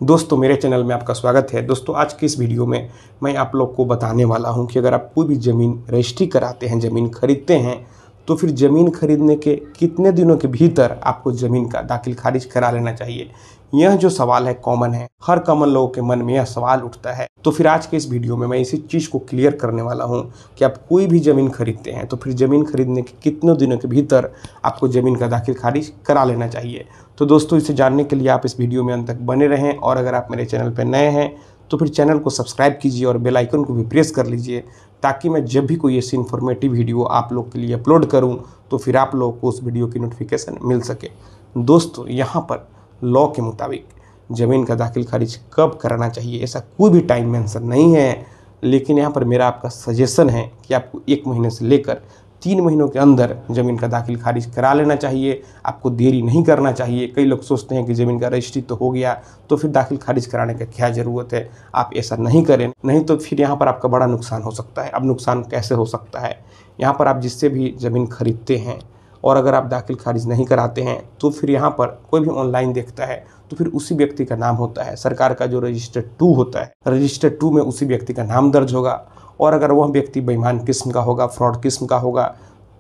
दोस्तों मेरे चैनल में आपका स्वागत है। दोस्तों आज की इस वीडियो में मैं आप लोग को बताने वाला हूं कि अगर आप कोई भी ज़मीन रजिस्ट्री कराते हैं, ज़मीन खरीदते हैं, तो फिर ज़मीन खरीदने के कितने दिनों के भीतर आपको ज़मीन का दाखिल खारिज करा लेना चाहिए। यह जो सवाल है कॉमन है, हर कॉमन लोगों के मन में यह सवाल उठता है। तो फिर आज के इस वीडियो में मैं इसी चीज़ को क्लियर करने वाला हूं कि आप कोई भी ज़मीन खरीदते हैं तो फिर ज़मीन खरीदने के कितने दिनों के भीतर आपको ज़मीन का दाखिल खारिज करा लेना चाहिए। तो दोस्तों इसे जानने के लिए आप इस वीडियो में अंत तक बने रहें, और अगर आप मेरे चैनल पर नए हैं तो फिर चैनल को सब्सक्राइब कीजिए और बेल आइकन को भी प्रेस कर लीजिए, ताकि मैं जब भी कोई ऐसी इन्फॉर्मेटिव वीडियो आप लोग के लिए अपलोड करूं तो फिर आप लोगों को उस वीडियो की नोटिफिकेशन मिल सके। दोस्तों यहाँ पर लॉ के मुताबिक ज़मीन का दाखिल खारिज कब कराना चाहिए ऐसा कोई भी टाइम मेंशन नहीं है, लेकिन यहाँ पर मेरा आपका सजेशन है कि आपको 1 महीने से लेकर 3 महीनों के अंदर ज़मीन का दाखिल खारिज करा लेना चाहिए। आपको देरी नहीं करना चाहिए। कई लोग सोचते हैं कि ज़मीन का रजिस्ट्री तो हो गया तो फिर दाखिल खारिज कराने का क्या ज़रूरत है। आप ऐसा नहीं करें, नहीं तो फिर यहाँ पर आपका बड़ा नुकसान हो सकता है। अब नुकसान कैसे हो सकता है, यहाँ पर आप जिससे भी ज़मीन खरीदते हैं और अगर आप दाखिल खारिज नहीं कराते हैं तो फिर यहाँ पर कोई भी ऑनलाइन देखता है तो फिर उसी व्यक्ति का नाम होता है। सरकार का जो रजिस्टर 2 होता है, रजिस्टर 2 में उसी व्यक्ति का नाम दर्ज होगा, और अगर वह व्यक्ति बेईमान किस्म का होगा, फ्रॉड किस्म का होगा,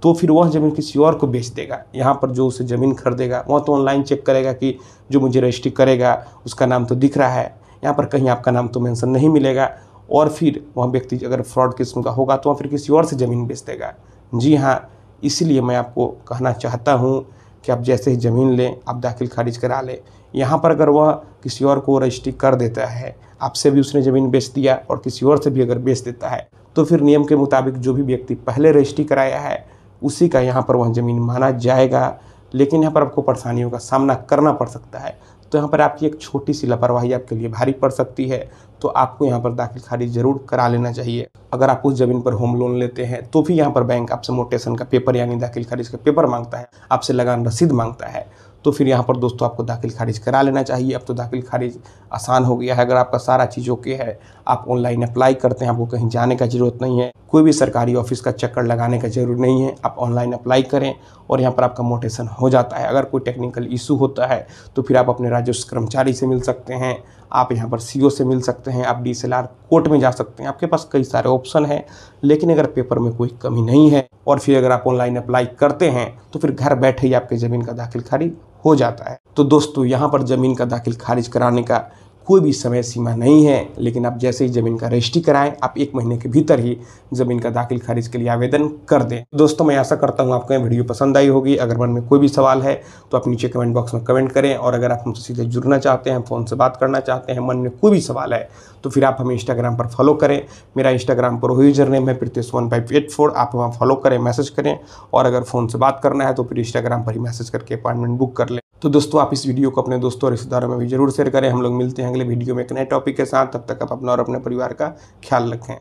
तो फिर वह ज़मीन किसी और को बेच देगा। यहाँ पर जो उसे ज़मीन खरीदेगा वह तो ऑनलाइन चेक करेगा कि जो मुझे रजिस्ट्री करेगा उसका नाम तो दिख रहा है, यहाँ पर कहीं आपका नाम तो मेंशन नहीं मिलेगा, और फिर वह व्यक्ति अगर फ्रॉड किस्म का होगा तो वह फिर किसी और से ज़मीन बेच देगा। जी हाँ, इसलिए मैं आपको कहना चाहता हूँ कि आप जैसे ही ज़मीन लें आप दाखिल खारिज करा लें। यहाँ पर अगर वह किसी और को रजिस्ट्री कर देता है, आपसे भी उसने ज़मीन बेच दिया और किसी और से भी अगर बेच देता है, तो फिर नियम के मुताबिक जो भी व्यक्ति पहले रजिस्ट्री कराया है उसी का यहाँ पर वह ज़मीन माना जाएगा। लेकिन यहाँ पर आपको परेशानियों का सामना करना पड़ सकता है। तो यहाँ पर आपकी एक छोटी सी लापरवाही आपके लिए भारी पड़ सकती है, तो आपको यहाँ पर दाखिल खारिज ज़रूर करा लेना चाहिए। अगर आप उस ज़मीन पर होम लोन लेते हैं तो फिर यहाँ पर बैंक आपसे मोटेशन का पेपर यानी दाखिल खारिज का पेपर मांगता है, आपसे लगान रसीद मांगता है, तो फिर यहाँ पर दोस्तों आपको दाखिल खारिज करा लेना चाहिए। अब तो दाखिल खारिज आसान हो गया है। अगर आपका सारा चीज़ ओके है, आप ऑनलाइन अप्लाई करते हैं, आपको कहीं जाने का ज़रूरत नहीं है, कोई भी सरकारी ऑफिस का चक्कर लगाने का ज़रूरत नहीं है। आप ऑनलाइन अप्लाई करें और यहाँ पर आपका मोटेशन हो जाता है। अगर कोई टेक्निकल इशू होता है तो फिर आप अपने राजस्व कर्मचारी से मिल सकते हैं, आप यहाँ पर सीओ से मिल सकते हैं, आप DCLR कोर्ट में जा सकते हैं। आपके पास कई सारे ऑप्शन हैं। लेकिन अगर पेपर में कोई कमी नहीं है और फिर अगर आप ऑनलाइन अप्लाई करते हैं तो फिर घर बैठे ही आपके ज़मीन का दाखिल खारिज हो जाता है। तो दोस्तों यहाँ पर ज़मीन का दाखिल खारिज कराने का कोई भी समय सीमा नहीं है, लेकिन आप जैसे ही ज़मीन का रजिस्ट्री कराएं आप 1 महीने के भीतर ही ज़मीन का दाखिल खारिज के लिए आवेदन कर दें। दोस्तों मैं आशा करता हूं आपको यह वीडियो पसंद आई होगी। अगर मन में कोई भी सवाल है तो आप नीचे कमेंट बॉक्स में कमेंट करें, और अगर आप हमसे सीधे जुड़ना चाहते हैं, फ़ोन से बात करना चाहते हैं, मन में कोई भी सवाल है तो फिर आप हमें इंस्टाग्राम पर फॉलो करें। मेरा इंस्टाग्राम पर यूजर नेम है Pritesh1584। आप वहाँ फॉलो करें, मैसेज करें, और अगर फ़ोन से बात करना है तो फिर इंस्टाग्राम पर ही मैसेज करके अपॉइंटमेंट बुक कर लें। तो दोस्तों आप इस वीडियो को अपने दोस्तों और रिश्तेदारों में भी जरूर शेयर करें। हम लोग मिलते हैं अगले वीडियो में एक नए टॉपिक के साथ। तब तक आप अपना और अपने परिवार का ख्याल रखें।